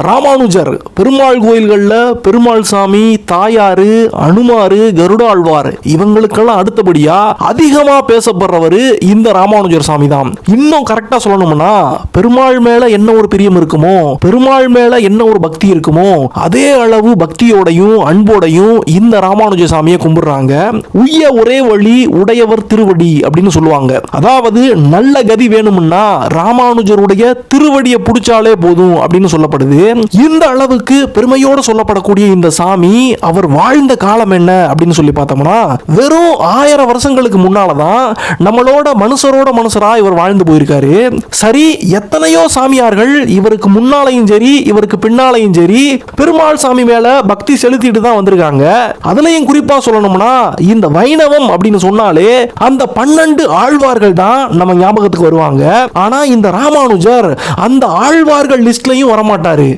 ராமானுஜர் பெருமாள் கோயில்கள்ல பெருமாள் சாமி, தாயாரு, அனுமாரு, கருடாழ்வார் இவங்களுக்கெல்லாம் அடுத்தபடியா அதிகமா பேசப்படுறவர் இந்த ராமானுஜர் சாமி தான். இன்னும் கரெக்டா சொல்லணும்னா பெருமாள் மேல என்ன ஒரு பிரியம் இருக்குமோ, பெருமாள் மேல என்ன ஒரு பக்தி இருக்குமோ, அதே அளவு பக்தியோடையும் அன்போடையும் இந்த ராமானுஜ சாமியை கும்பிடுறாங்க. உய்ய ஒரே வழி உடையவர் திருவடி அப்படின்னு சொல்லுவாங்க. அதாவது நல்ல கதி வேணும்னா ராமானுஜருடைய திருவடியை பிடிச்சாலே போதும் அப்படின்னு சொல்லப்படுது. இந்த அளவுக்கு பெருமையோடு சொல்லப்படக்கூடிய இந்த சாமி அவர் வாழ்ந்த காலம் என்ன அப்படின்னு சொல்லி பார்த்தோம்னா வெறும் 1000 வருஷங்களுக்கு முன்னாலதான் நம்மளோட மனுஷரா இவர் வாழ்ந்து போயிருக்காரு. சரி, எத்தனையோ சாமியார்கள் இவருக்கு முன்னாலையும் சரி இவருக்கு பின்னாலையும் சரி பெருமாள் சாமி மேல பக்தி செலுத்திட்டு தான் வந்திருக்காங்க. அதுலயும் குறிப்பா சொல்லணும்னா இந்த வைணவம் அப்படின்னு சொன்னாலே அந்த 12 ஆழ்வார்கள் தான் நம்ம ஞாபகத்துக்கு வருவாங்க. ஆனா இந்த ராமானுஜர் அந்த ஆழ்வார்கள் லிஸ்ட்லயும் வரமாட்டாரு.